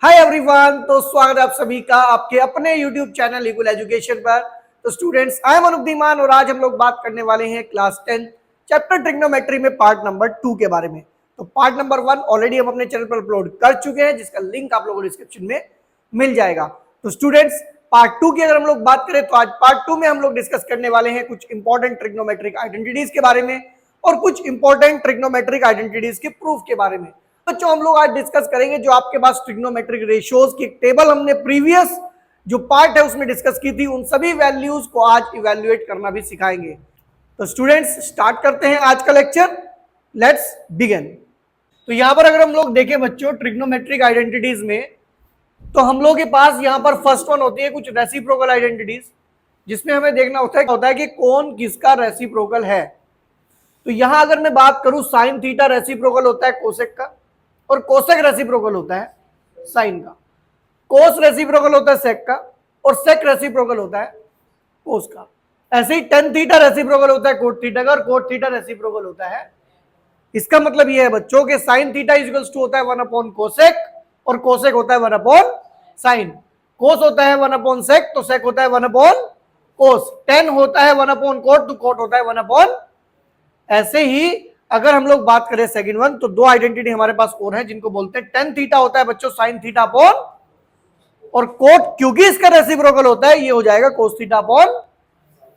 Hi everyone, तो स्वागत है आप सभी का आपके अपने YouTube चैनल इक्वल एजुकेशन पर। तो स्टूडेंट्स, आई एम अनुद्दीमान और आज हम लोग बात करने वाले हैं क्लास 10 चैप्टर ट्रिग्नोमेट्री में पार्ट नंबर 2 के बारे में। तो पार्ट नंबर 1 ऑलरेडी हम अपने चैनल पर अपलोड कर चुके हैं, जिसका लिंक आप लोगों को डिस्क्रिप्शन में मिल जाएगा। तो स्टूडेंट्स, पार्ट 2 की अगर हम लोग बात करें तो आज पार्ट 2 में हम लोग डिस्कस करने वाले हैं कुछ इंपॉर्टेंट ट्रिग्नोमेट्रिक आइडेंटिटीज के बारे में और कुछ इंपॉर्टेंट ट्रिग्नोमेट्रिक आइडेंटिटीज के प्रूफ के बारे में। बच्चों, हम लोग आज डिस्कस करेंगे जो आपके पास ट्रिग्नोमेट्रिक रेशियोज की टेबल हमने प्रीवियस जो पार्ट है उसमें डिस्कस की थी, उन सभी वैल्यूज को आज इवैल्यूएट करना भी सिखाएंगे। तो स्टूडेंट्स, स्टार्ट करते हैं आज का लेक्चर। Let's begin. तो यहां पर अगर हम लोग देखें बच्चों ट्रिग्नोमेट्रिक आइडेंटिटीज में, तो हम लोग के पास यहां पर फर्स्ट वन होती है कुछ रेसिप्रोकल आइडेंटिटीज, जिसमें हमें देखना होता है कि कौन किसका रेसिप्रोकल है। तो यहां अगर मैं बात करूं, साइन थीटा रेसिप्रोकल होता है कोसेक का और कोसेक रेसिप्रोकल होता है साइन का। कोस रेसिप्रोकल होता है सेक का और सेक रेसिप्रोकल होता है कोस का। ऐसे ही टेन थीटा रेसिप्रोकल होता है कोट थीटा का और कोट थीटा रेसिप्रोकल होता है। इसका मतलब यह है बच्चों के साइन थीटा इक्वल्स टू होता है 1 अपॉन कोसेक और कोसेक होता है 1 अपॉन साइन। कोस होता है 1 अपॉन सेक तो सेक होता है 1 अपॉन कोस। टेन होता है 1 अपॉन कोट तो कोट होता है 1 अपॉन। ऐसे ही अगर हम लोग बात करें सेकंड वन, तो दो आइडेंटिटी हमारे पास और है जिनको बोलते हैं टेन थीटा होता है बच्चों साइन थीटा अपॉन, और कोट क्योंकि इसका रेसिप्रोकल होता है ये हो जाएगा cos theta upon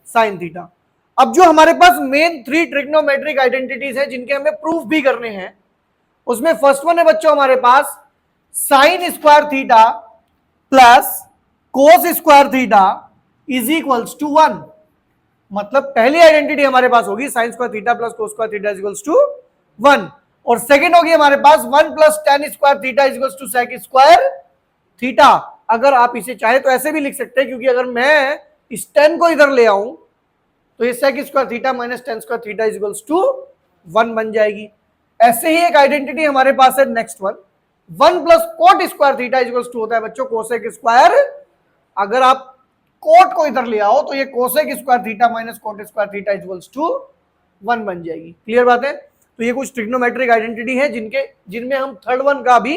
sine theta. अब जो हमारे पास मेन थ्री ट्रिग्नोमेट्रिक आइडेंटिटीज है जिनके हमें प्रूफ भी करने हैं, उसमें फर्स्ट वन है बच्चों हमारे पास sine square theta plus cos square theta is equals to 1। मतलब पहली आइडेंटिटी हमारे पास होगी sine square theta plus cos square theta equals to 1, और सेकंड होगी हमारे पास 1 plus tan square theta equals to sec square theta. अगर आप इसे चाहे तो ऐसे भी लिख सकते हैं, क्योंकि अगर मैं इस 10 को इधर ले आऊं तो ये sec square theta minus tan square theta equals to 1 बन जाएगी। ऐसे ही एक आइडेंटिटी हमारे पास है next one, 1 plus cot square theta equals to होता है बच्चों कोसेक स्क्वायर। अगर आप कोट को इधर ले आओ तो ये cosec square theta minus cot square theta equals to 1 बन जाएगी। क्लियर बात है? तो ये कुछ ट्रिग्नोमेट्रिक आइडेंटिटी है जिनमें हम थर्ड वन का भी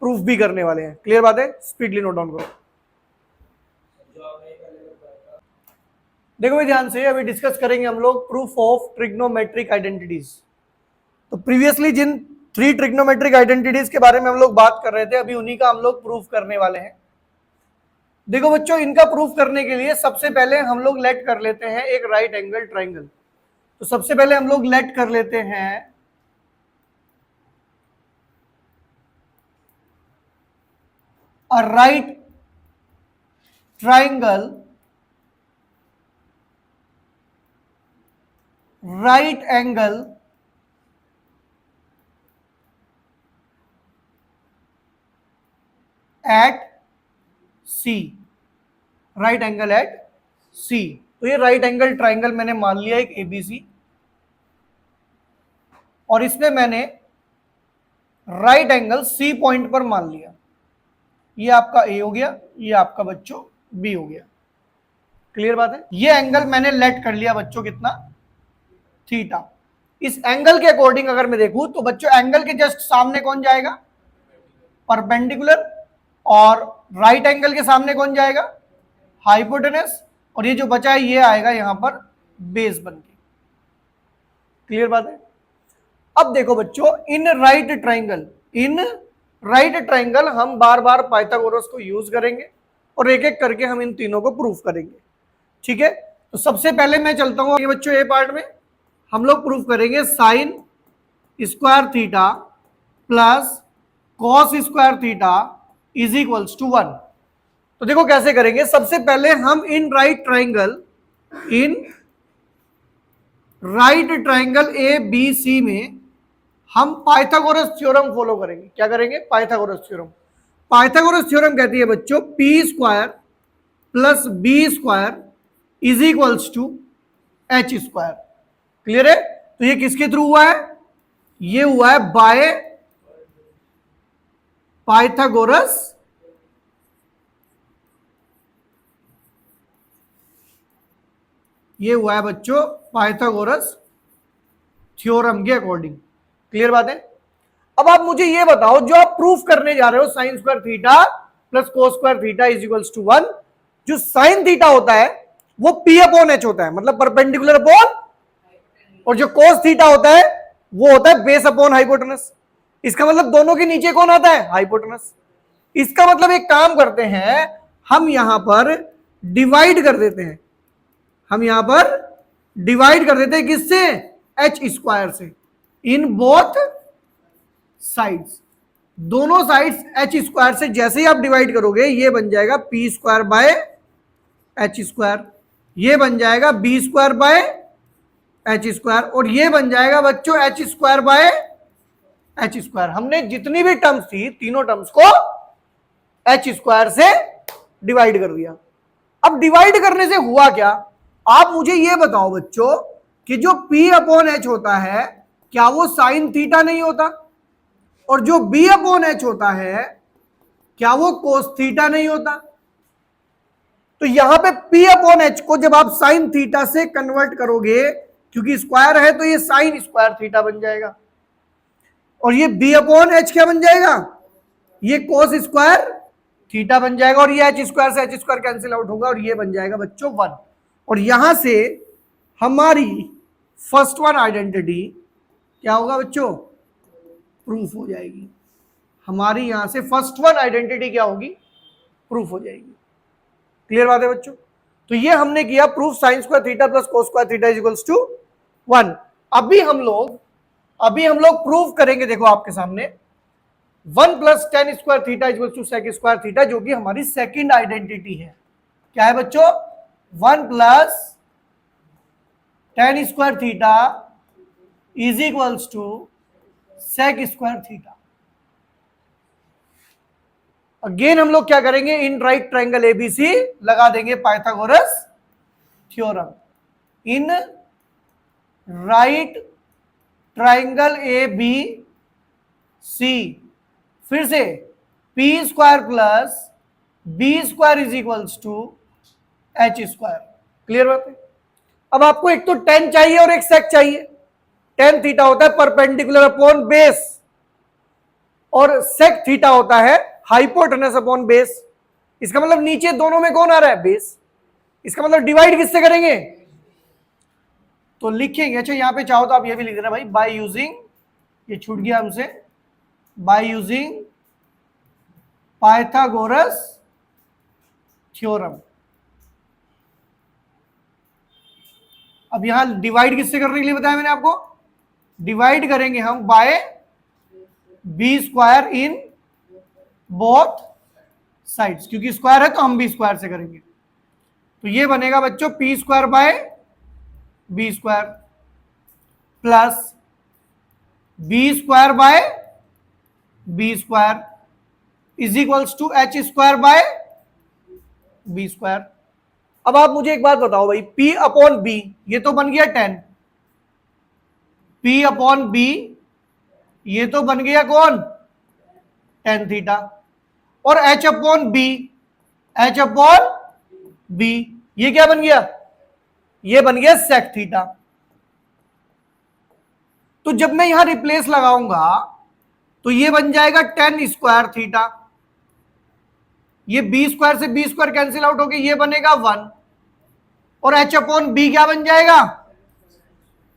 प्रूफ भी करने वाले हैं। क्लियर बात है? स्पीडली नोट डाउन करो। देखो भाई ध्यान से, अभी डिस्कस करेंगे हम लोग प्रूफ ऑफ ट्रिग्नोमेट्रिक आइडेंटिटीज। तो प्रीवियसली जिन थ्री ट्रिग्नोमेट्रिक आइडेंटिटीज के बारे में हम लोग बात कर रहे थे, अभी उन्हीं का हम लोग प्रूफ करने वाले हैं। देखो बच्चों, इनका प्रूफ करने के लिए सबसे पहले हम लोग लेट कर लेते हैं एक राइट एंगल ट्राइंगल। तो सबसे पहले हम लोग लेट कर लेते हैं a right triangle, right angle at C, right angle at C. तो ये राइट एंगल ट्राइंगल मैंने मान लिया एक एबीसी, और इसमें मैंने राइट एंगल सी पॉइंट पर मान लिया। ये आपका ए हो गया, ये आपका बच्चों बी हो गया। क्लियर बात है? ये एंगल मैंने लेट कर लिया बच्चों कितना, थीटा। इस एंगल के अकॉर्डिंग अगर मैं देखूं तो बच्चों एंगल के जस्ट सामने कौन जाएगा, परपेंडिकुलर, और राइट एंगल के सामने कौन जाएगा, हाइपोटेनस, और ये जो बचा है ये आएगा यहां पर बेस बन के। क्लियर बात है? अब देखो बच्चों, इन राइट ट्राइंगल हम बार बार पाइथागोरस को यूज करेंगे और एक एक करके हम इन तीनों को प्रूफ करेंगे। ठीक है? तो सबसे पहले मैं चलता हूं ये बच्चों, ये पार्ट में हम लोग प्रूफ करेंगे sine square theta plus cos square theta is equals to 1। तो देखो कैसे करेंगे। सबसे पहले हम in right triangle A B C में हम पाइथागोरस थ्योरम फॉलो करेंगे। क्या करेंगे? Pythagoras theorem. पाइथागोरस थ्योरम कहती है बच्चों P square plus B square is equals to H square. Clear है? तो ये किसके थ्रू हुआ है? ये हुआ है बाय पाइथागोरस ये हुआ है बच्चों पाइथागोरस थ्योरम के अकॉर्डिंग। क्लियर बात है? अब आप मुझे ये बताओ, जो आप प्रूफ करने जा रहे हो sine square theta plus cos square theta is equals to 1, जो साइन थीटा होता है वो पी अपॉन एच होता है, मतलब परपेंडिकुलर अपॉन, और जो कोस थीटा होता है वो होता है बेस अपॉन हाइपोटेनस। इसका मतलब दोनों के नीचे कौन आता है? हाइपोटेनस। इसका मतलब एक काम करते हैं, हम यहां पर डिवाइड कर देते हैं, हम यहां पर डिवाइड कर देते हैं किससे? एच स्क्वायर से, इन बोथ साइड्स, दोनों साइड्स एच स्क्वायर से जैसे ही आप डिवाइड करोगे ये बन जाएगा P square by H square, ये बन जाएगा B square by H square, और ये बन जाएगा बच्चों H square by H square. हमने जितनी भी टर्म्स थी तीनों टर्म्स को एच स्क्वायर से डिवाइड कर दिया। अब डिवाइड करने से हुआ क्या, आप मुझे ये बताओ बच्चों कि जो P अपॉन एच होता है क्या वो साइन थीटा नहीं होता, और जो B अपॉन एच होता है क्या वो कोस थीटा नहीं होता? तो यहां पे P अपॉन एच को जब आप साइन थीटा से कन्वर्ट करोगे, क्योंकि स्क्वायर है तो ये साइन स्क्वायर थीटा बन जाएगा, और ये B अपॉन एच क्या बन जाएगा? ये कोस स्क्वायर थीटा बन जाएगा, और ये एच स्क्वायर से एच स्क्वायर कैंसिल आउट होगा और ये बन जाएगा बच्चों 1। और यहां से हमारी फर्स्ट वन आइडेंटिटी क्या होगा बच्चों? प्रूफ हो जाएगी। हमारी यहां से फर्स्ट वन आइडेंटिटी क्या होगी? प्रूफ हो जाएगी। क्लियर बात है बच्चों? तो ये हमने किया proof sine square theta plus cos square theta is equals to 1। अभी हम लोग प्रूफ करेंगे, देखो आपके सामने 1 plus tan square theta is equals to sec square theta, जो कि हमारी सेकंड आइडेंटिटी है। क्या है बच्चों? 1 plus tan square theta is equals to sec square theta. Again हम लोग क्या करेंगे, इन राइट ट्राइंगल एबीसी लगा देंगे Pythagoras theorem. In right triangle A B C, फिर से P square plus B square is equals to H square. Clear बात है? अब आपको एक तो टेन चाहिए और एक सेक चाहिए। टेन थीटा होता है परपेंडिकुलर अपॉन बेस, और सेक थीटा होता है हाइपोटेनस अपॉन बेस। इसका मतलब नीचे दोनों में कौन आ रहा है? बेस। इसका मतलब डिवाइड किससे करेंगे? तो लिखेंगे, अच्छा यहां पे चाहो तो आप ये भी लिख देना भाई, बाय यूजिंग, ये छूट गया हमसे, बाय यूजिंग पाइथागोरस थ्योरम। अब यहां डिवाइड किससे करने के लिए बताया मैंने आपको? डिवाइड करेंगे हम by B square in both sides, क्योंकि स्क्वायर है तो हम भी स्क्वायर से करेंगे। तो ये बनेगा बच्चों P square by B square plus B square by B square is equals to H square by B square. अब आप मुझे एक बात बताओ भाई, P अपॉन बी ये तो बन गया 10, P अपॉन बी ये तो बन गया कौन? टेन थीटा, और H upon B, H upon B ये क्या बन गया? ये बन गया सेक थीटा। तो जब मैं यहां रिप्लेस लगाऊंगा तो ये बन जाएगा टेन स्क्वायर थीटा, ये बी स्क्वायर से बी स्क्वायर कैंसिल आउट होके ये बनेगा 1, और एच अपॉन बी क्या बन जाएगा?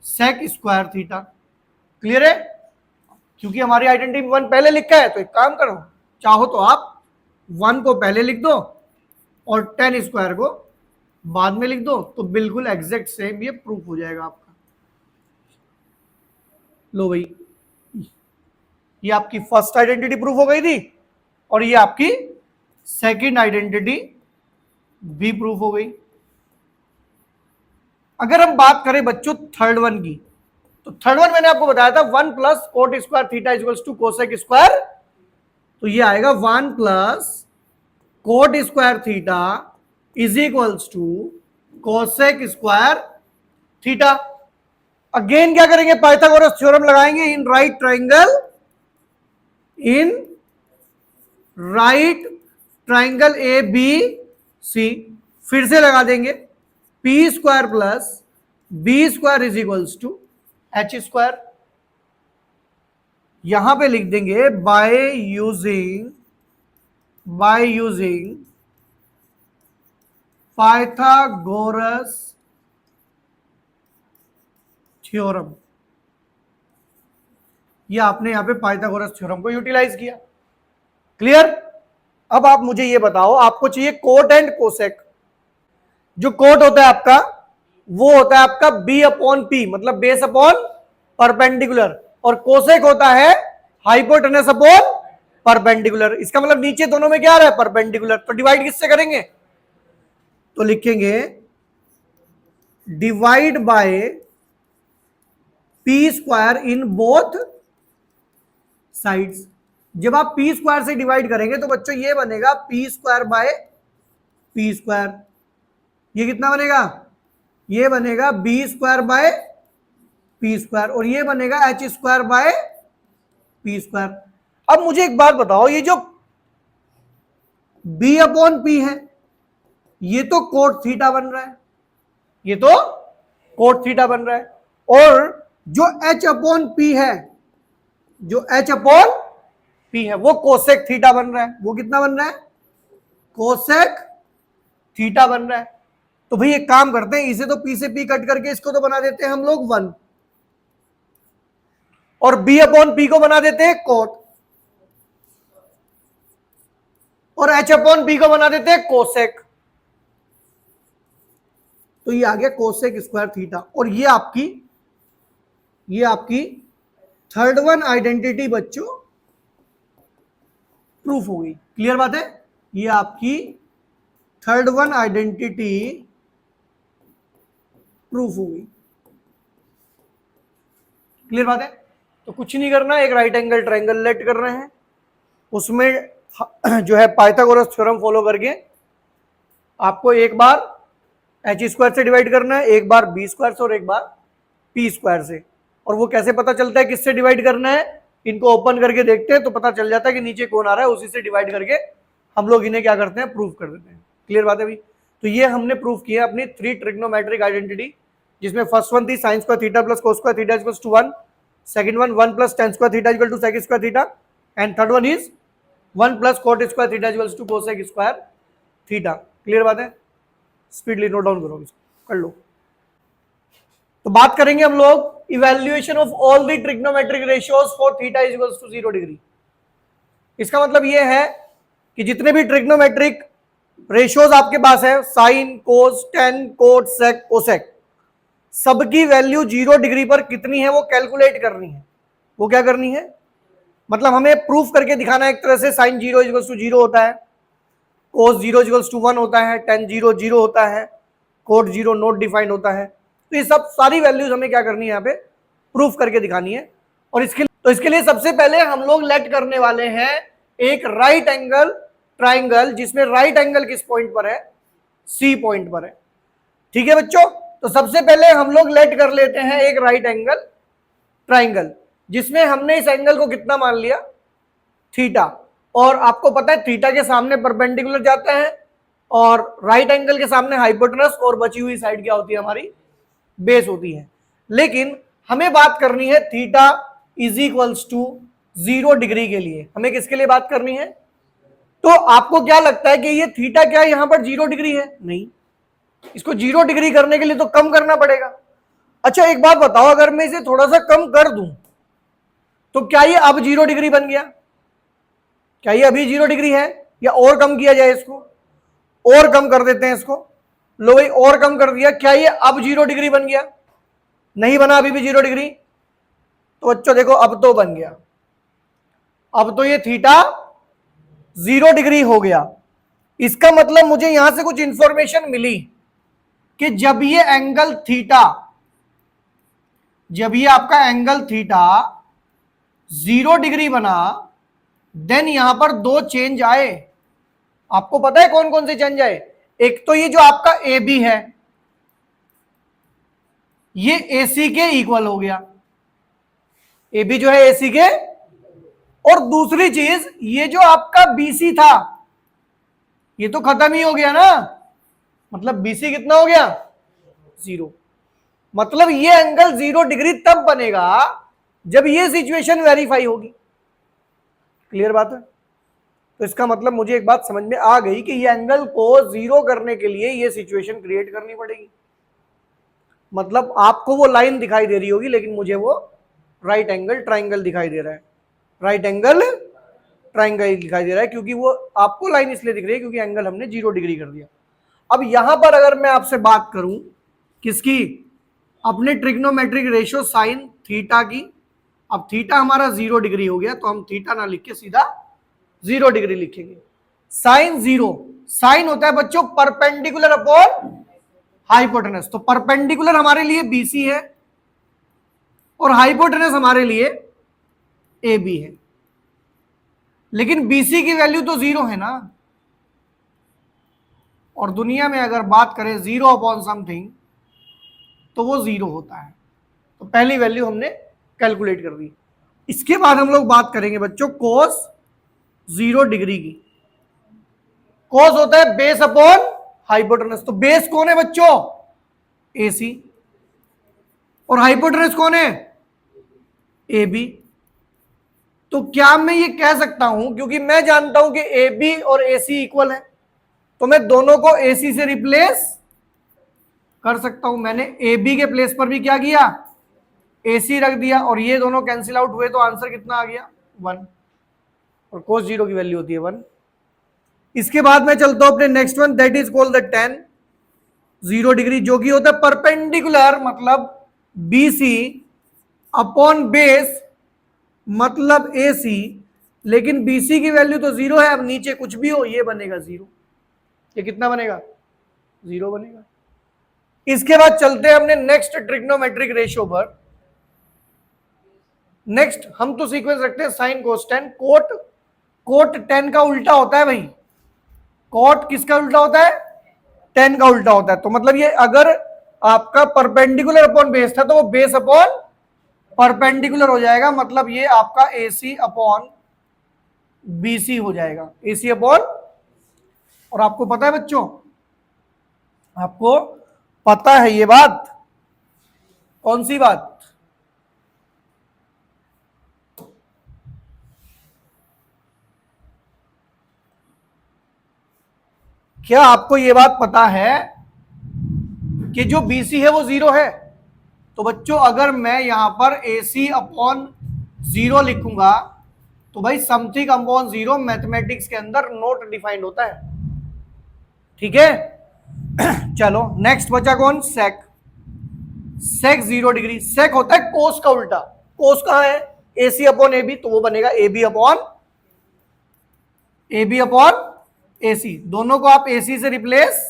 सेक स्क्वायर थीटा। क्लियर है? क्योंकि हमारी आइडेंटिटी 1 पहले लिखा है, तो एक काम करो, चाहो तो आप 1 को पहले लिख दो और टेन स्क्वायर को बाद में लिख दो, तो बिल्कुल एग्जैक्ट सेम ये प्रूफ हो जाएगा आपका। लो भाई, ये आपकी फर्स्ट आइडेंटिटी प्रूफ हो गई थी, और ये आपकी सेकंड आइडेंटिटी भी प्रूफ हो गई। अगर हम बात करें बच्चों थर्ड वन की, तो थर्ड वन मैंने आपको बताया था 1 plus cot square theta equals to cosec square, तो ये आएगा 1 plus cot square theta is equals to cosec square theta. Again क्या करेंगे? पाइथागोरस थ्योरम लगाएंगे in right triangle A B C, फिर से लगा देंगे P square plus B square is equals to H square. यहां पे लिख देंगे बाय यूजिंग पाइथागोरस थ्योरम। ये आपने यहां पे पाइथागोरस थ्योरम को यूटिलाइज किया। क्लियर? अब आप मुझे ये बताओ, आपको चाहिए कोट एंड कोसेक। जो कोट होता है आपका वो होता है आपका बी अपॉन पी, मतलब बेस अपॉन परपेंडिकुलर, और कोसेक होता है हाइपोटेनस अपॉन परपेंडिकुलर। इसका मतलब नीचे दोनों में क्या आ रहा है? परपेंडिकुलर। तो डिवाइड किससे करेंगे? तो लिखेंगे divide by P square in both sides. जब आप पी स्क्वायर से डिवाइड करेंगे तो बच्चों ये बनेगा P square by P square. ये कितना बनेगा? ये बनेगा B square by P square, और ये बनेगा H square by P square. अब मुझे एक बात बताओ, ये जो बी अपॉन पी है ये तो कोट थीटा बन रहा है, ये तो कोट थीटा बन रहा है, और जो एच अपॉन पी है, जो एच अपॉन पी है वो कोसेक थीटा बन रहा है। वो कितना बन रहा है? कोसेक थीटा बन रहा है। तो भाई एक काम करते हैं, इसे तो पी से पी कट करके इसको तो बना देते हैं हम लोग 1, और बी अपॉन पी को बना देते हैं कोट, और एच अपॉन पी को बना देते हैं कोसेक। तो ये आ गया कोसेक स्क्वायर थीटा, और ये आपकी थर्ड वन आइडेंटिटी बच्चों प्रूफ हो गई। क्लियर बात है? ये आपकी थर्ड वन आइडेंटिटी प्रूफ हो गई। क्लियर बात है? तो कुछ नहीं करना, एक राइट एंगल ट्रायंगल लेट कर रहे हैं, उसमें जो है पाइथागोरस थ्योरम फॉलो करके आपको एक बार एच स्क्वायर से डिवाइड करना है, एक बार बी स्क्वायर से, और एक बार पी स्क्वायर से। और वो कैसे पता चलता है किससे डिवाइड करना है? इनको ओपन करके देखते हैं तो पता चल जाता है कि नीचे कौन आ रहा है, उसी से डिवाइड करके हम लोग इन्हें क्या करते हैं? प्रूफ कर देते हैं। क्लियर बात है भाई? तो ये हमने प्रूफ किया अपनी 3 ट्रिग्नोमेट्रिक आइडेंटिटी, जिसमें फर्स्ट वन थी sine square theta plus cos square theta equals to 1, second one 1 plus tan square theta equal to sec square theta, and third one is 1 plus cot square theta equals to cosec square theta. Clear बात है? Speedly note down करो, कर लो। तो बात करेंगे हम लोग evaluation of all the trigonometric ratios for theta is equals to 0 degree. इसका मतलब ये है कि जितने भी ट्रिग्नोमेट्रिक रेशियोज आपके पास है, साइन, कोस, टेन, कोट, सेक, कोसेक, सबकी वैल्यू 0 डिग्री पर कितनी है वो कैलकुलेट करनी है। वो क्या करनी है? मतलब हमें प्रूफ करके दिखाना है एक तरह से। साइन 0 इक्वल्स टू 0 होता है, कोस 0 इक्वल्स टू 1 होता है, टेन 0 0 होता है, कोट 0 नॉट डिफाइंड होता है। तो ये सब सारी वैल्यूज हमें क्या करनी है? यहाँ पे प्रूफ करके दिखानी है। और इसके लिए सबसे पहले हम लोग लेट करने वाले हैं एक राइट एंगल ट्राइंगल, जिसमें राइट एंगल किस पॉइंट पर है? सी पॉइंट पर है। ठीक है बच्चों? तो सबसे पहले हम लोग लेट कर लेते हैं एक राइट एंगल ट्राइंगल, जिसमें हमने इस एंगल को कितना मान लिया? थीटा। और आपको पता है थीटा के सामने परपेंडिकुलर जाता है, और राइट एंगल के सामने हाइपोटेनस, और बची हुई साइड क्या होती है? हमारी बेस होती है। लेकिन हमें बात करनी है theta is equals to 0 degree के लिए। हमें किसके लिए बात करनी है? तो आपको क्या लगता है कि ये थीटा क्या यहां पर 0 डिग्री है? नहीं, इसको 0 डिग्री करने के लिए तो कम करना पड़ेगा। अच्छा एक बात बताओ, अगर मैं इसे थोड़ा सा कम कर दूं तो क्या ये अब 0 डिग्री बन गया? क्या ये अभी 0 डिग्री है, या और कम किया जाए इसको? और कम कर देते हैं इसको। लो भाई, और कम कर दिया। क्या ये अब 0 डिग्री बन गया? नहीं बना अभी भी 0 डिग्री। तो बच्चों देखो, अब तो बन गया। अब तो ये थीटा 0 डिग्री हो गया। इसका मतलब मुझे यहां से कुछ इंफॉर्मेशन मिली कि जब ये एंगल थीटा, जब ये आपका एंगल थीटा 0 डिग्री बना, देन यहां पर 2 चेंज आए। आपको पता है कौन कौन से चेंज आए? एक तो ये जो आपका ए बी है, ये AC के इक्वल हो गया। ए बी जो है AC के। और दूसरी चीज, ये जो आपका BC था ये तो खत्म ही हो गया ना, मतलब BC कितना हो गया? 0। मतलब ये एंगल 0 डिग्री तब बनेगा जब ये सिचुएशन वेरीफाई होगी। क्लियर बात है? तो इसका मतलब मुझे एक बात समझ में आ गई कि ये एंगल को जीरो करने के लिए ये सिचुएशन क्रिएट करनी पड़ेगी। मतलब आपको वो लाइन दिखाई दे रही होगी, लेकिन मुझे वो राइट एंगल ट्राइंगल दिखाई दे रहा है। राइट एंगल ट्राइंगल दिखाई दे रहा है, क्योंकि वो आपको लाइन इसलिए दिख रही है क्योंकि एंगल हमने 0 डिग्री कर दिया। अब यहां पर अगर मैं आपसे बात करूं किसकी, अपने ट्रिग्नोमेट्रिक रेशियो साइन थीटा की। अब थीटा हमारा 0 डिग्री हो गया, तो हम थीटा ना लिख के सीधा 0 डिग्री लिखेंगे। साइन 0, साइन होता है बच्चों परपेंडिकुलर अपॉन हाइपोटेनस। तो परपेंडिकुलर हमारे लिए बीसी है और हाइपोटेनस हमारे लिए ए बी है, लेकिन बीसी की वैल्यू तो 0 है ना, और दुनिया में अगर बात करें 0 अपॉन समथिंग तो वो 0 होता है। तो पहली वैल्यू हमने कैलकुलेट कर दी। इसके बाद हम लोग बात करेंगे बच्चों कोस 0 डिग्री की। कोस होता है बेस अपॉन हाइपोटेनस। तो बेस कौन है बच्चों? AC, और हाइपोटेनस कौन है? AB। तो क्या मैं ये कह सकता हूं, क्योंकि मैं जानता हूं कि AB और AC इक्वल है, तो मैं दोनों को AC से रिप्लेस कर सकता हूं। मैंने AB के प्लेस पर भी क्या किया? AC रख दिया, और ये दोनों कैंसिल आउट हुए, तो आंसर कितना आ गया? 1। और cos 0 की वैल्यू होती है 1। इसके बाद मैं चलता हूं अपने next one, that is called the tan 0 degree, जो कि होता है परपेंडिकुलर मतलब BC अपॉन बेस मतलब AC, लेकिन BC की वैल्यू तो 0 है। अब नीचे कुछ भी हो ये बनेगा 0। ये कितना बनेगा? 0 बनेगा। इसके बाद चलते हैं हमने नेक्स्ट ट्रिग्नोमेट्रिक रेशियो पर। नेक्स्ट हम तो सीक्वेंस रखते हैं साइन कोस टेन। कोट 10 का उल्टा होता है भाई। कोट किसका उल्टा होता है? 10 का उल्टा होता है। तो मतलब ये अगर आपका परपेंडिकुलर अपॉन बेस था तो वो बेस अपॉन परपेंडिकुलर हो जाएगा, मतलब ये आपका AC अपॉन BC हो जाएगा। AC अपॉन, और आपको पता है बच्चों, आपको पता है ये बात? कौन सी बात? क्या आपको ये बात पता है कि जो BC है वो 0 है? तो बच्चों अगर मैं यहां पर AC अपॉन 0 लिखूंगा तो भाई समथिंग अपॉन 0 मैथमेटिक्स के अंदर नोट डिफाइंड होता है। ठीक है, चलो नेक्स्ट बचा कौन? सेक। सेक 0 डिग्री। सेक होता है कोस का उल्टा। कोस कहां है? AC अपॉन AB, तो वो बनेगा AB अपॉन AC। दोनों को आप AC से रिप्लेस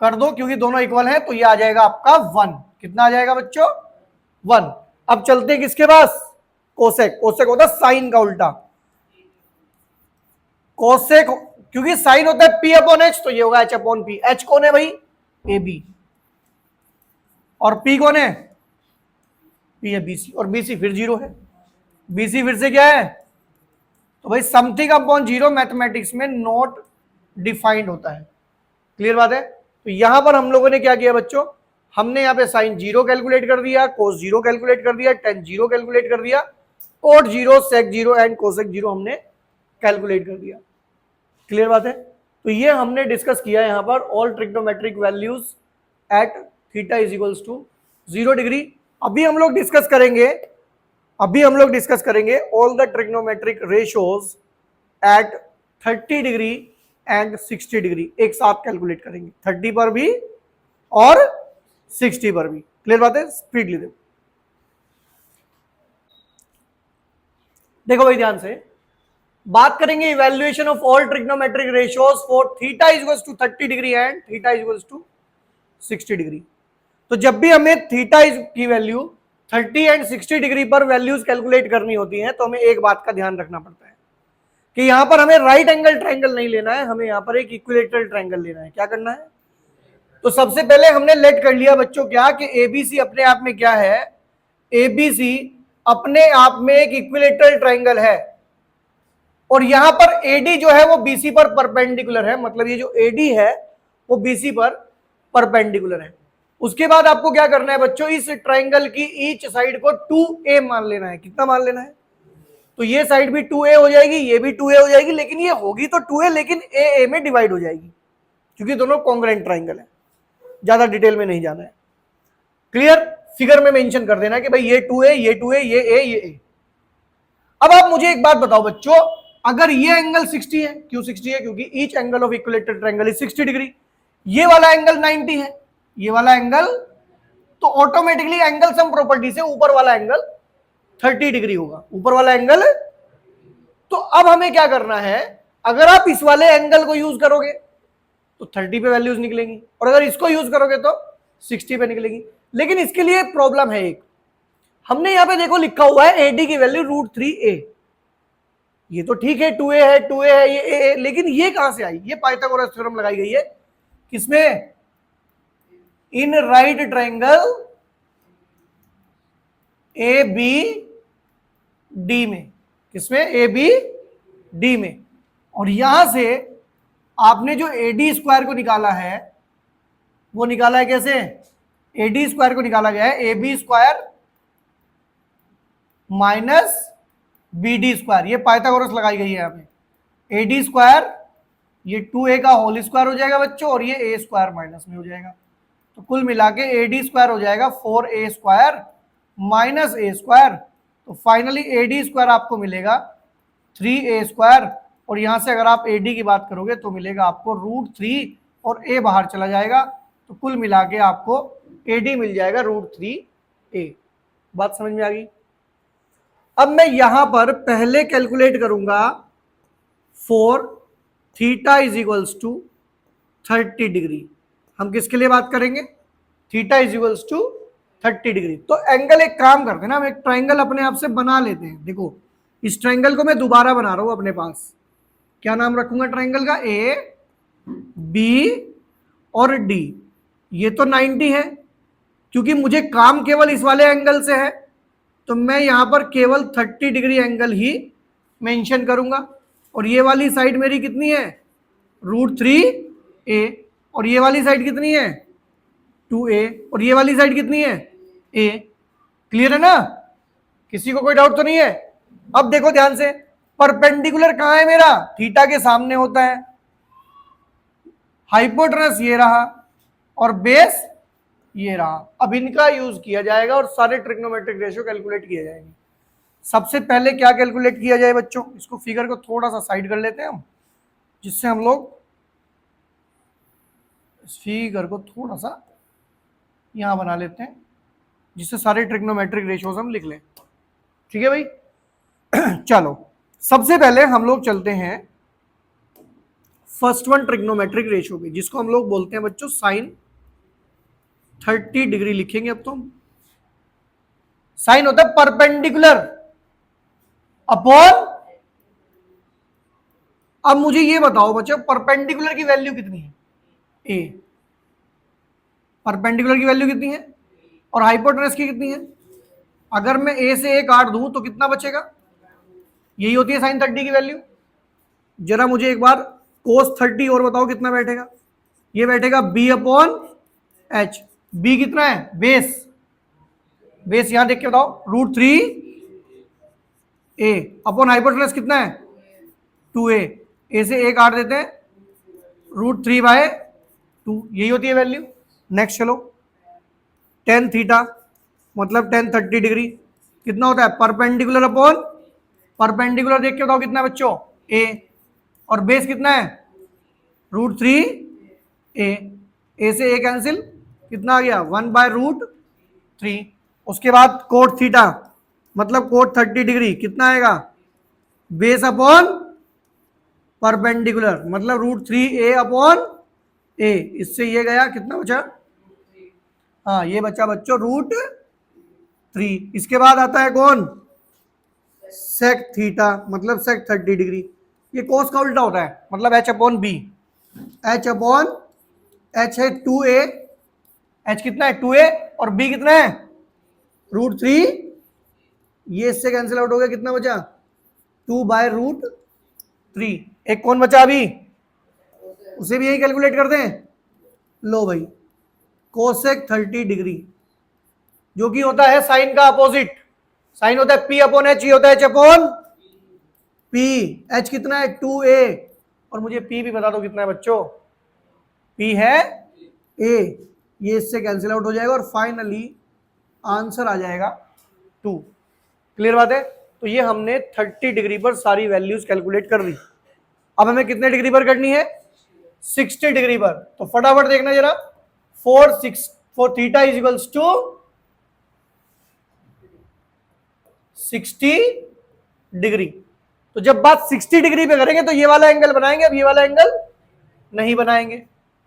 कर दो, क्योंकि दोनों इक्वल हैं, तो ये आ जाएगा आपका 1। कितना आ जाएगा बच्चों? 1। अब चलते हैं किसके पास? कोसेक। कोसेक होता है साइन का उल्टा। कोसेक, क्योंकि साइन होता है P अपॉन H, तो ये होगा H अपॉन P। H कौन है भाई? AB। और P कौन है? P है BC, और BC फिर 0 है। BC फिर से क्या है? तो भाई समथिंग अपॉन 0 मैथमेटिक्स में नॉट डिफाइंड होता है। क्लियर बात है? तो यहां पर हम लोगों ने क्या किया बच्चों, हमने यहां पे साइन 0 कैलकुलेट कर दिया, कोस 0 कैलकुलेट कर दिया, tan 0 कैलकुलेट कर दिया, कोट 0, सेक 0 एंड कोसेक 0 हमने कैलकुलेट कर दिया। क्लियर बात है? तो ये हमने डिस्कस किया यहां पर all trigonometric values at theta is equals to 0 degree. अभी हम लोग डिस्कस करेंगे all the trigonometric ratios at 30 degree and 60 degree, एक साथ कैलकुलेट करेंगे, 30 पर भी और 60 पर भी। क्लियर बात है? स्पीडली देखो भाई, ध्यान से बात करेंगे evaluation of all trigonometric ratios for theta is equals to 30 degree and theta is equals to 60 degree. तो जब भी हमें थीटा की वैल्यू 30 एंड 60 डिग्री पर वैल्यूज कैलकुलेट करनी होती हैं, तो हमें एक बात का ध्यान रखना पड़ता है कि यहां पर हमें राइट एंगल ट्रायंगल नहीं लेना है, हमें यहां पर एक इक्विलेटरल ट्रायंगल लेना है। क्या करना है? तो सबसे पहले हमने लेट कर लिया बच्चों क्या, कि ABC अपने आप में क्या है? ABC अपने आप में एक इक्विलेटरल ट्रायंगल है, और यहां पर AD जो है वो BC पर परपेंडिकुलर है। मतलब ये जो AD है वो BC पर परपेंडिकुलर है। उसके बाद आपको क्या करना है बच्चों, इस ट्राइंगल की ईच साइड को 2a मान लेना है। कितना मान लेना है? तो ये साइड भी 2a हो जाएगी, ये भी 2a हो जाएगी, लेकिन ये होगी तो 2a, लेकिन a में डिवाइड हो जाएगी, क्योंकि दोनों कॉन्ग्रुएंट ट्राइंगल है। ज्यादा डिटेल में नहीं जाना है। क्लियर? फिगर में मेंशन कर देना कि भाई ये 2a, ये 2a, ये a, ये a। अब आप मुझे एक बात बताओ बच्चों, अगर ये एंगल 60 है, क्यों 60 है? क्योंकि each angle of equilateral triangle is 60 degree. ये वाला एंगल 90 है, ये वाला एंगल, तो ऑटोमेटिकली एंगल सम प्रॉपर्टी से ऊपर वाला एंगल 30 डिग्री होगा, ऊपर वाला एंगल। तो अब हमें क्या करना है, अगर आप इस वाले एंगल को यूज करोगे तो 30 पे वैल्यूज निकलेंगी, और अगर इसको यूज करोगे तो 60 पे निकलेगी। लेकिन इसके लिए प्रॉब्लम है एक, हमने यहां पे देखो लिखा हुआ है एडी की वैल्यू √3a। ये तो ठीक है, 2a है, 2a है, ये a, लेकिन ये कहां से आई? ये पाइथागोरस थ्योरम लगाई गई है किसमें? In right triangle A B D में। किसमें? ए बी डी में। और यहां से आपने जो एडी स्क्वायर को निकाला है वो निकाला है कैसे? एडी स्क्वायर को निकाला गया है A B square minus B D square. ये पाइथागोरस लगाई गई है यहाँ पे। एडी स्क्वायर ये 2a का होल स्क्वायर हो जाएगा बच्चों, और ये a स्क्वायर माइनस में हो जाएगा। तो कुल मिला के एडी स्क्वायर हो जाएगा 4a square minus a square. तो फाइनली एडी स्क्वायर आपको मिलेगा 3a स्क्वायर, और यहां से अगर आप एडी की बात करोगे तो मिलेगा आपको √3, और a बाहर चला जाएगा, तो कुल मिला के आपको एडी मिल जाएगा √3a। बात समझ में आ गई? अब मैं यहां पर पहले कैलकुलेट करूंगा for theta is equals to 30 degree. हम किसके लिए बात करेंगे? Theta is equals to 30 degree. तो एंगल एक काम करते हैं ना, हम एक ट्राइंगल अपने आप से बना लेते हैं। देखो इस ट्राइंगल को मैं दोबारा बना रहा हूं अपने पास। क्या नाम रखूंगा ट्राइंगल का? ए बी और डी। ये तो 90 है, क्योंकि मुझे काम केवल इस वाले एंगल से है, तो मैं यहां पर केवल 30 डिग्री एंगल ही मेंशन करूंगा। और ये वाली साइड मेरी कितनी है? √3a। और ये वाली साइड कितनी है? 2a। और ये वाली साइड कितनी है? a। क्लियर है ना? किसी को कोई डाउट तो नहीं है? अब देखो ध्यान से, परपेंडिकुलर कहां है मेरा? थीटा के सामने होता है। हाइपोटेनस ये रहा और बेस ये रहा। अब इनका यूज किया जाएगा और सारे ट्रिग्नोमेट्रिक रेशियो कैलकुलेट किए जाएंगे। सबसे पहले क्या कैलकुलेट किया जाए बच्चों? इसको फिगर को थोड़ा सा साइड कर लेते हैं हम, जिससे हम लोग इस फिगर को थोड़ा सा यहां बना लेते हैं, जिससे सारे ट्रिग्नोमेट्रिक रेशियोज हम लिख लें। ठीक है भाई? चलो सबसे पहले हम लोग चलते हैं फर्स्ट वन ट्रिग्नोमेट्रिक रेशियो पे, जिसको हम लोग बोलते हैं बच्चों साइन 30 डिग्री। लिखेंगे अब तो साइन होता है परपेंडिकुलर अपॉन। अब मुझे ये बताओ बच्चों, परपेंडिकुलर की वैल्यू कितनी है? ए। परपेंडिकुलर की वैल्यू कितनी है? और हाइपोटेनस की कितनी है? अगर मैं ए से ए काट दूं तो कितना बचेगा? यही होती है साइन 30 की वैल्यू। जरा मुझे एक बार कोस 30 और बताओ कितना बैठेगा? ये बैठेगा b अपॉन एच। b कितना है? बेस। बेस यहां देख के बताओ, √3a अपॉन हाइपोटेनस कितना है? 2a। a से a काट देते हैं, √3/2। यही होती है वैल्यू। नेक्स्ट चलो, tan थीटा मतलब tan 30 डिग्री कितना होता है? परपेंडिकुलर अपॉन परपेंडिकुलर देख के बताओ कितना है बच्चों? a। और बेस कितना है? √3a। a से a कैंसिल, कितना आ गया? 1/√3। उसके बाद कोट थीटा मतलब कोट 30 डिग्री कितना आएगा? बेस अपॉन परपेंडिकुलर मतलब √3a अपॉन a। इससे ये गया, कितना बचा? हाँ ये बचा बच्चों √3। इसके बाद आता है कौन? सेक थीटा मतलब सेक 30 डिग्री। ये कोस का उल्टा होता है, मतलब h upon B. h upon h है 2a। h कितना है? 2a। और b कितना है? √3। ये इससे कैंसिल आउट हो गया, कितना बचा? 2/√3। एक कौन बचा अभी? उसे भी यही कैलकुलेट करते हैं। लो भाई, कोसेक 30 डिग्री, जो कि होता है साइन का अपोजिट। साइन होता है P अपॉन एच, ये होता है H अपॉन P। H कितना है 2a, और मुझे P भी बता दो कितना है बच्चों, P है a। ये इससे कैंसिल आउट हो जाएगा और फाइनली आंसर आ जाएगा 2। क्लियर बात है। तो ये हमने 30 डिग्री पर सारी वैल्यूज कैलकुलेट कर दी। अब हमें कितने डिग्री पर करनी है, 60 डिग्री पर। तो फटाफट देखना जरा, 4 theta is equals to 60 degree. तो जब बात 60 डिग्री पे करेंगे तो ये वाला एंगल बनाएंगे, अब ये वाला एंगल नहीं बनाएंगे।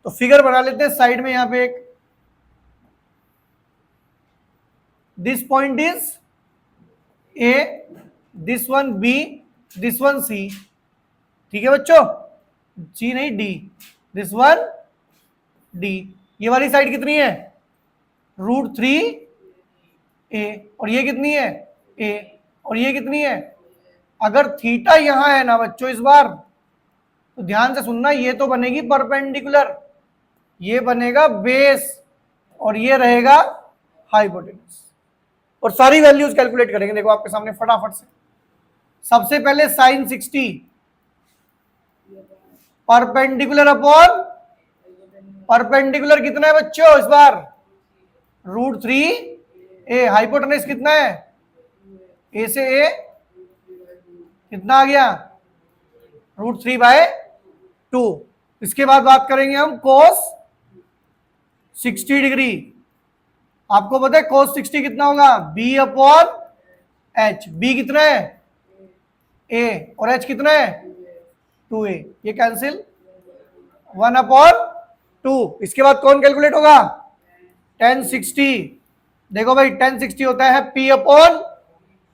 तो फिगर बना लेते हैं साइड में, यहां पे एक, this point is A, this one B, this one C. ठीक है बच्चों, सी नहीं डी, दिस वन डी। ये वाली साइड कितनी है, √3a, और ये कितनी है a, और ये कितनी है। अगर थीटा यहां है ना बच्चों इस बार, तो ध्यान से सुनना, ये तो बनेगी परपेंडिकुलर, ये बनेगा बेस, और ये रहेगा हाइपोटेनस। और सारी वैल्यूज कैलकुलेट करेंगे, देखो आपके सामने फटाफट से। सबसे पहले साइन 60 परपेंडिकुलर अपॉन परपेंडिकुलर कितना है बच्चों इस बार, √3a। हाइपोटेनस कितना है, a से a कितना आ गया, √3/2। इसके बाद बात करेंगे हम cos 60 डिग्री। आपको पता है cos 60 कितना होगा, b अपॉन h। b कितना है a, और h कितना है 2a। ये कैंसिल, 1/2। इसके बाद कौन कैलकुलेट होगा, tan 60। देखो भाई tan 60 होता है p अपॉन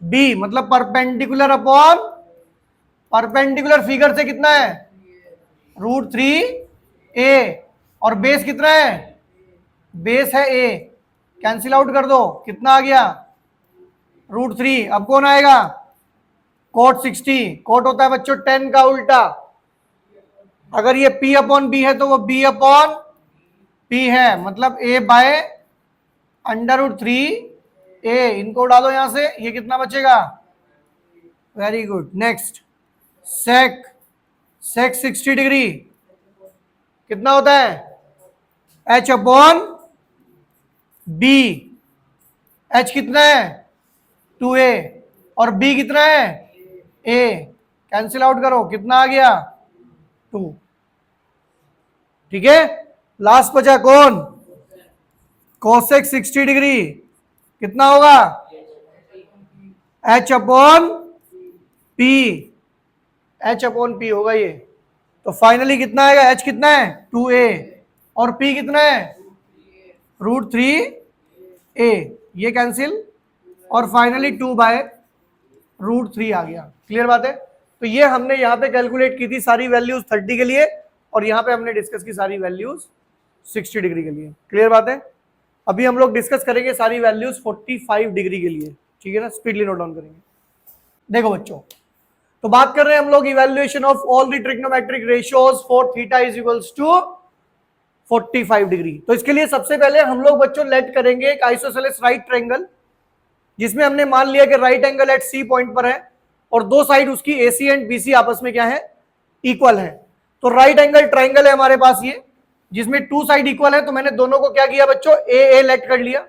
b, मतलब परपेंडिकुलर अपॉन परपेंडिकुलर। फिगर से कितना है, √3a, और बेस कितना है, बेस है a। कैंसिल आउट कर दो, कितना आ गया, √3। अब कौन आएगा, cot 60। cot होता है बच्चों tan का उल्टा। अगर ये p अपॉन b है तो वो b अपॉन p है, मतलब a/√3a। इनको डालो यहां से, ये कितना बचेगा, very good. Next, sec 60 degree कितना होता है, h अपॉन b। h कितना है 2a, और b कितना है a। कैंसिल आउट करो, कितना आ गया 2। ठीक है, लास्ट बचा कौन, कोसेक 60 डिग्री कितना होगा, h upon p। h upon p होगा ये। तो फाइनली कितना आएगा, h कितना है 2a, और p कितना है √3a। ये कैंसिल, और फाइनली 2/√3 आ गया। क्लियर बात है। तो ये हमने यहाँ पे कैलकुलेट की थी सारी वैल्यूज 30 के लिए, और यहाँ पे हमने डिस्कस की सारी वैल्यूज 60 डिग्री के लिए। क्लियर बात है। अभी हम लोग डिस्कस करेंगे सारी वैल्यूज 45 डिग्री के लिए। ठीक है ना, स्पीडली नोट डाउन करेंगे। देखो बच्चों, तो बात कर रहे हैं हम लोग evaluation of all the trigonometric ratios for theta is equals to 45 degree. तो इसके लिए सबसे पहले हम लोग बच्चों लेट करेंगे एक आइसोसेलेस राइट ट्रायंगल, जिसमें हमने मान लिया कि right angle at C point पर है, और दो साइड उसकी AC एंड BC आपस में क्या है, इक्वल है। तो राइट एंगल ट्रायंगल है हमारे पास ये, जिसमें 2 साइड इक्वल है। तो मैंने दोनों को क्या किया बच्चों, ए लेट कर लिया।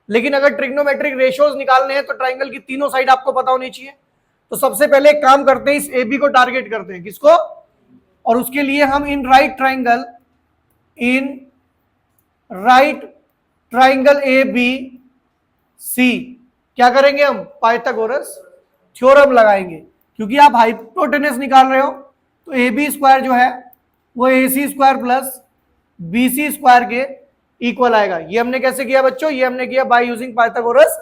लेकिन अगर ट्रिग्नोमेट्रिक रेशियोज निकालने हैं तो ट्रायंगल की तीनों साइड आपको पता होनी चाहिए। तो सबसे पहले एक काम करते हैं, इस AB को टारगेट करते हैं, किसको, और उसके लिए हम इन राइट ट्रायंगल ABC क्या करेंगे, हम पाइथागोरस थ्योरम लगाएंगे। क्योंकि आप हाइपोटेनस निकाल रहे हो, तो AB स्क्वायर जो है वो AC square plus BC square के इक्वल आएगा। ये हमने कैसे किया बच्चों, ये हमने किया बाय यूजिंग पाइथागोरस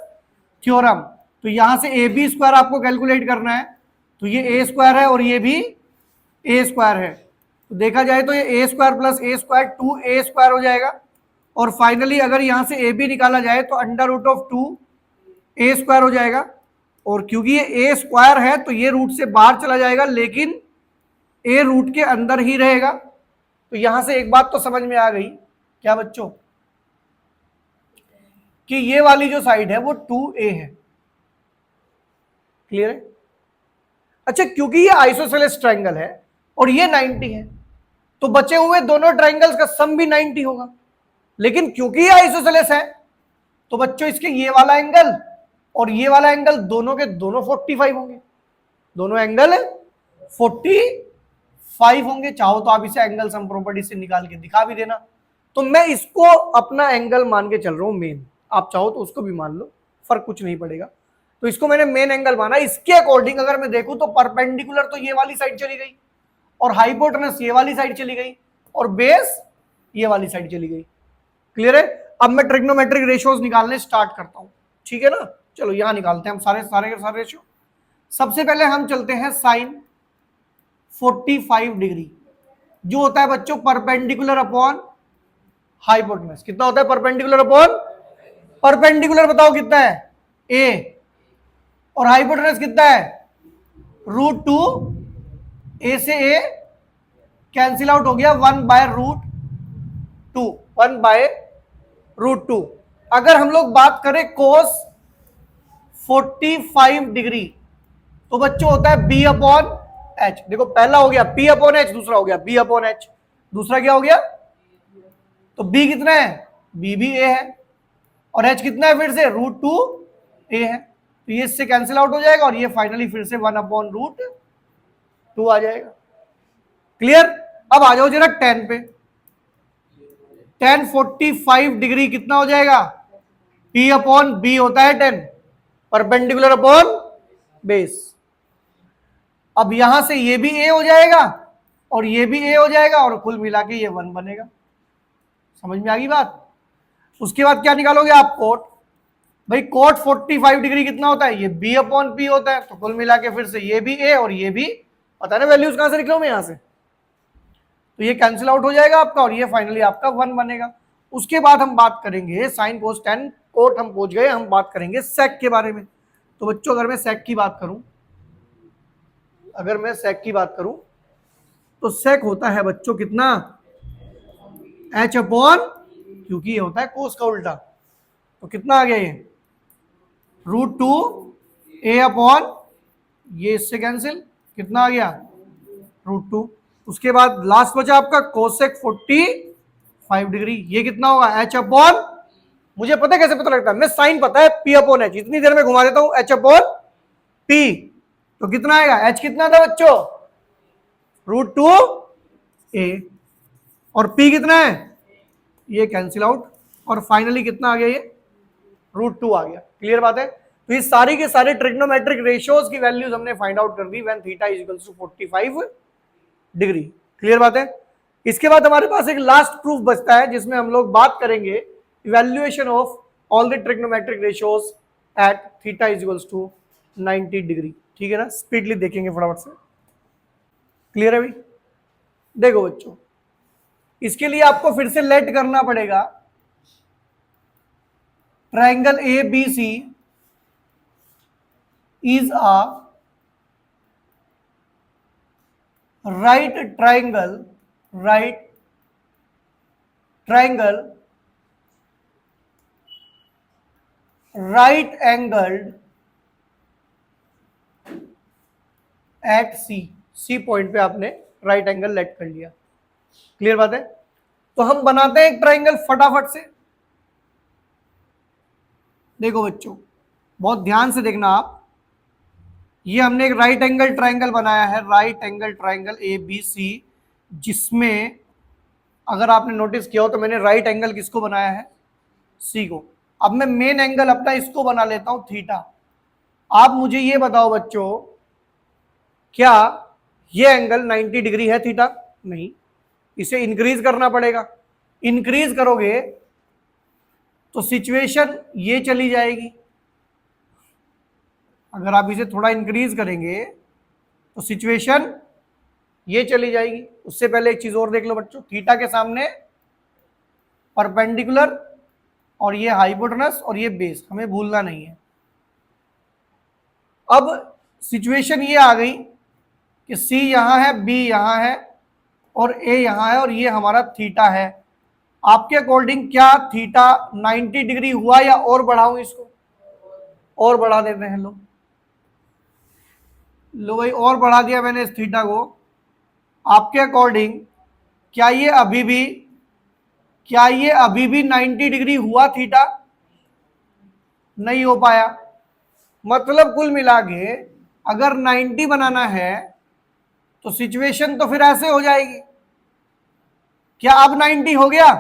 थ्योरम। तो यहां से AB स्क्वायर आपको कैलकुलेट करना है, तो ये A स्क्वायर है और ये भी A स्क्वायर है। तो देखा जाए तो ये A square plus A square 2A square हो जाएगा। और फाइनली अगर यहां से AB निकाला जाए तो √2A स्क्वायर हो जाएगा। और क्योंकि ये A स्क्वायर है तो ये रूट से बाहर चला जाएगा, लेकिन A रूट के अंदर ही रहेगा। तो यहां से एक बात तो समझ में आ गई, क्या बच्चों, कि ये वाली जो साइड है वो 2a है। क्लियर है? अच्छा, क्योंकि ये आइसोसेलेस ट्रायंगल है और ये 90 है, तो बचे हुए दोनों ट्रायंगल्स का सम भी 90 होगा। लेकिन क्योंकि ये आइसोसेलेस है, तो बच्चों इसके ये वाला एंगल और ये वाला एंगल दोनों के दोनों 45 होंगे। दोनों एंगल 45 होंगे। चाहो तो आप इसे एंगल सम प्रॉपर्टी से निकाल के दिखा भी देना। तो मैं इसको अपना एंगल मान के चल रहा हूं मेन, आप चाहो तो उसको भी मान लो, फर्क कुछ नहीं पड़ेगा। तो इसको मैंने मेन एंगल माना। इसके अकॉर्डिंग अगर मैं देखूं तो परपेंडिकुलर तो ये वाली साइड चली गई और हाइपोटेनस ये वाली साइड चली गई और बेस ये वाली साइड चली गई। क्लियर है? अब मैं ट्रिग्नोमेट्रिक रेशियोज निकालने स्टार्ट करता हूं। ठीक है ना? चलो यहां निकालते हैं हम सारे सारे के सारे रेशियो। सबसे पहले हम चलते हैं साइन 45 डिग्री, जो होता है बच्चों परपेंडिकुलर अपॉन हाइपोटेनस। कितना होता है परपेंडिकुलर अपॉन? परपेंडिकुलर बताओ कितना है? a। और हाइपोटेनस कितना है? √2। a से a कैंसिल आउट हो गया, 1/√2। 1/√2। अगर हम लोग बात करें कोस 45 डिग्री, तो बच्चों होता है b अपॉन h। देखो पहला हो गया p अपॉन h, दूसरा हो गया b अपॉन h। दूसरा क्या हो गया? तो b कितना है? b भी a है और h कितना है? फिर से √2 a है, तो ये इससे कैंसिल आउट हो जाएगा और ये फाइनली फिर से 1/√2 आ जाएगा। क्लियर? अब आ जाओ जरा tan पे। tan 45 डिग्री कितना हो जाएगा? p अपॉन b होता है tan, परपेंडिकुलर अपॉन बेस। अब यहां से ये भी a हो जाएगा और ये भी a हो जाएगा और कुल मिला के ये 1 बनेगा। समझ में आ गई बात? उसके बाद क्या निकालोगे आप? कोट। भाई कोट 45 डिग्री कितना होता है? ये b अपॉन p होता है, तो कुल मिला के फिर से ये भी a और ये भी, पता ना वैल्यूज कहां से निकलो मैं यहां से, तो ये कैंसिल आउट हो जाएगा आपका और ये फाइनली आपका 1 बनेगा। उसके बाद हम बात करेंगे साइन कोस टेन। कोट हम पहुंच गए, हम बात करेंगे सेक के बारे में। तो बच्चों अगर मैं सेक की बात करूं, तो सेक होता है बच्चों कितना? h अपॉन, क्योंकि ये होता है कोस का उल्टा, तो कितना आ गया ये? √2 a अपॉन, ये इससे कैंसिल, कितना आ गया? √2। उसके बाद लास्ट बचा आपका कोसेक 45 डिग्री, ये कितना होगा? h अपॉन, मुझे पता है कैसे पता लगता है, मैं साइन पता है p अपॉन h, इतनी देर में घुमा देता हूं, h अपॉन p। तो कितना आएगा? h कितना था बच्चों? √2a और p कितना है? ये कैंसिल आउट और फाइनली कितना आ गया? ये √2 आ गया। क्लियर बात है? तो ये सारी के सारे ट्रिग्नोमेट्रिक रेशियोज की वैल्यूज हमने फाइंड आउट कर दी when theta is equals to 45 degree. Clear बात है? इसके बाद हमारे पास एक लास्ट प्रूफ बचता है जिसमें हम लोग बात करेंगे evaluation of all the trigonometric ratios at theta is equals to 90 degree. ठीक है ना? स्पीडली देखेंगे फटाफट से। क्लियर है भाई? देखो बच्चों, इसके लिए आपको फिर से लेट करना पड़ेगा triangle ABC is a right triangle right angled at C point पे आपने राइट एंगल लेट कर लिया। क्लियर बात है? तो हम बनाते हैं एक ट्रायंगल फटाफट से। देखो बच्चों, बहुत ध्यान से देखना आप, ये हमने एक राइट एंगल ट्रायंगल बनाया है, राइट एंगल ट्रायंगल ABC, जिसमें अगर आपने नोटिस किया हो तो मैंने राइट एंगल किसको बनाया है? C को। अब मैं मेन एंगल अपना इसको बना लेता हूं थीटा। आप मुझे ये बताओ बच्चों, क्या ये एंगल 90 डिग्री है थीटा? नहीं, इसे इंक्रीज करना पड़ेगा। इंक्रीज करोगे तो सिचुएशन ये चली जाएगी। अगर आप इसे थोड़ा इंक्रीज करेंगे तो सिचुएशन ये चली जाएगी। उससे पहले एक चीज और देख लो बच्चों, थीटा के सामने परपेंडिकुलर और ये हाइपोटेनस और ये बेस, हमें भूलना नहीं है। अब सिचुएशन ये आ गई कि C यहां है, B यहां है और A यहां है और ये हमारा थीटा है। आपके अकॉर्डिंग क्या थीटा 90 डिग्री हुआ या और बढ़ाऊं इसको? और बढ़ा देते हैं लोग। लो भाई, और बढ़ा दिया मैंने इस थीटा को। आपके अकॉर्डिंग क्या ये अभी भी 90 डिग्री हुआ थीटा? नहीं हो पाया। मतलब कुल मिला के अगर 90 बनाना है तो सिचुएशन तो फिर ऐसे हो जाएगी। क्या अब 90 हो गया?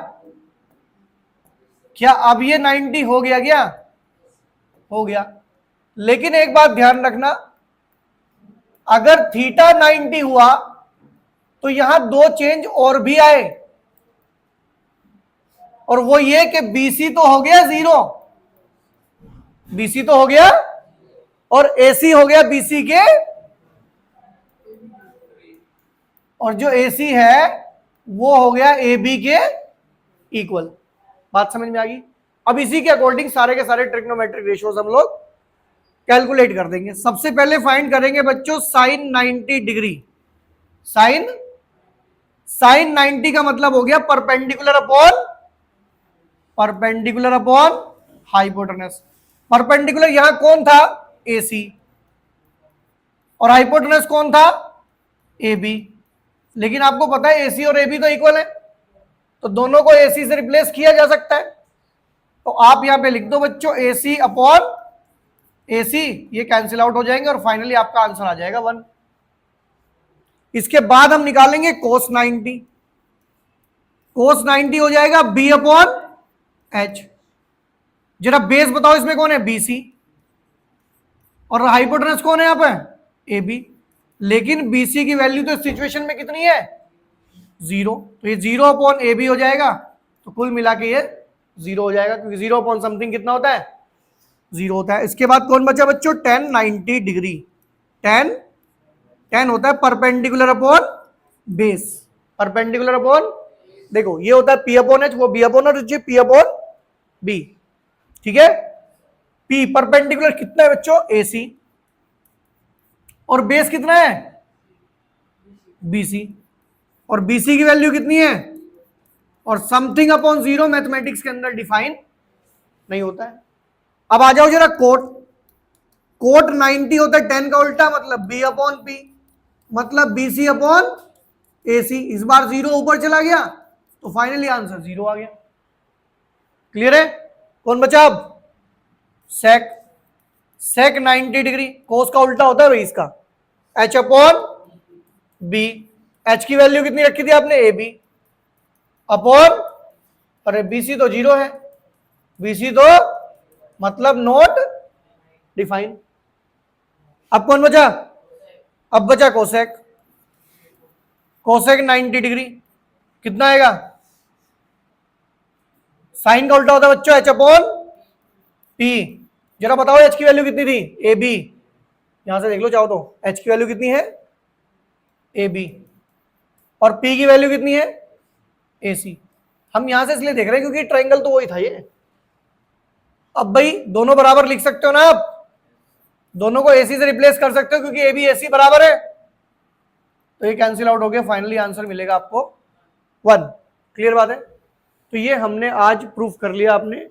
क्या अब ये 90 हो गया? क्या हो गया? लेकिन एक बात ध्यान रखना, अगर थीटा 90 हुआ तो यहां दो चेंज और भी आए, और वो ये कि बीसी तो हो गया 0, बीसी तो हो गया, और एसी हो गया बीसी के, और जो एसी है वो हो गया ए बी के इक्वल। बात समझ में आ गई? अब इसी के अकॉर्डिंग सारे के सारे ट्रिग्नोमेट्रिक रेशियोज हम लोग कैलकुलेट कर देंगे। सबसे पहले फाइंड करेंगे बच्चों साइन 90 डिग्री। साइन 90 का मतलब हो गया परपेंडिकुलर अपॉन हाइपोटेनस। परपेंडिकुलर यहां कौन था? एसी। और हाइपोटेनस कौन था? A B. लेकिन आपको पता है एसी और ए बी तो इक्वल है, तो दोनों को एसी से रिप्लेस किया जा सकता है। तो आप यहां पे लिख दो बच्चों एसी अपॉन एसी, ये कैंसिल आउट हो जाएंगे और फाइनली आपका आंसर आ जाएगा 1। इसके बाद हम निकालेंगे कोस 90। कोस 90 हो जाएगा बी अपॉन एच। जरा बेस बताओ इसमें कौन है? बीसी। और हाइपोटेनस कौन है यहां पे? A B. लेकिन बीसी की वैल्यू तो इस सिचुएशन में कितनी है? 0। तो ये 0 अपॉन ए बी हो जाएगा, तो कुल मिला के ये 0 हो जाएगा, क्योंकि 0 अपॉन समथिंग कितना होता है? 0 होता है। इसके बाद कौन बचा बच्चों? tan 90 degree. tan होता है perpendicular upon base. Perpendicular upon, देखो ये होता है पी अपॉन एच, वो B upon H, P upon B. ठीक है? पी परपेंडिकुलर कितना है बच्चों? एसी। और बेस कितना है? बीसी। और बीसी की वैल्यू कितनी है? और समथिंग अपॉन 0 मैथमेटिक्स के अंदर डिफाइन नहीं होता है। अब आ जाओ जरा कोट 90 होता है 10 का उल्टा, मतलब बी अपॉन पी, मतलब बीसी अपॉन एसी। इस बार 0 ऊपर चला गया तो फाइनली आंसर 0 आ गया। क्लियर है? कौन बचा अब? सेक 90 डिग्री। कोस का उल्टा होता है भाई इसका, एच अपॉन बी। एच की वैल्यू कितनी रखी थी आपने? ए बी अपॉन, अरे बीसी तो 0 है, बीसी तो मतलब नॉट डिफाइन। अब कौन बचा? अब बचा कोसेक। कोसेक 90 डिग्री कितना आएगा? साइन का उल्टा होता है बच्चों एच अपॉन पी। जरा बताओ एच की वैल्यू कितनी थी? A B. यहां से देख लो चाहो तो, एच की वैल्यू कितनी है? A B. और पी की वैल्यू कितनी है? ए सी। हम यहां से इसलिए देख रहे हैं क्योंकि ट्रायंगल तो वही था ये। अब भाई दोनों बराबर लिख सकते हो ना आप, दोनों को एसी से रिप्लेस कर सकते हो क्योंकि ए बी एसी बराबर है, तो ये कैंसिल आउट हो गया। फाइनली आंसर मिलेगा आपको 1। क्लियर बात है? तो ये हमने आज प्रूफ कर लिया आपने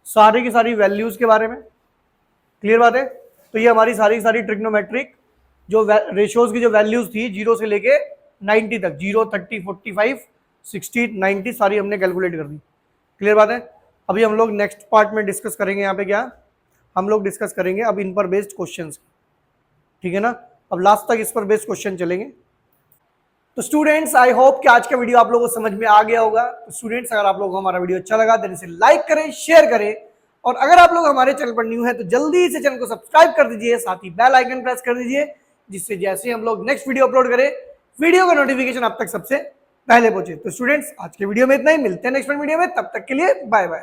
सारी की सारी वैल्यूज के बारे में। क्लियर बात है? तो ये हमारी सारी ट्रिग्नोमेट्रिक जो रेशियोज की जो वैल्यूज थी 0 से लेके 90 तक, 0, 30, 45, 60, 90 सारी हमने कैलकुलेट कर दी। क्लियर बात है? अभी हम लोग नेक्स्ट पार्ट में डिस्कस करेंगे। यहाँ पे क्या हम लोग डिस्कस करेंगे अब इन पर बेस्ड क्वेश्चंस। ठीक है ना? अब लास्ट तक इस पर बेस्ड क्वेश्चन चलेंगे। तो स्टूडेंट्स आई होप कि आज का वीडियो आप लोगों को समझ में आ गया होगा। तो स्टूडेंट्स अगर आप लोगों को हमारा वीडियो अच्छा लगा तो इसे लाइक करें, शेयर करें, और अगर आप लोग हमारे चैनल पर न्यू है तो जल्दी से चैनल को सब्सक्राइब कर दीजिए, साथ ही बेल आइकन प्रेस कर दीजिए, जिससे जैसे हम लोग नेक्स्ट वीडियो अपलोड करें वीडियो का नोटिफिकेशन आप तक सबसे पहले पहुंचे। तो स्टूडेंट्स आज के वीडियो में इतना ही, मिलते हैं नेक्स्ट वीडियो में, तब तक के लिए बाय बाय।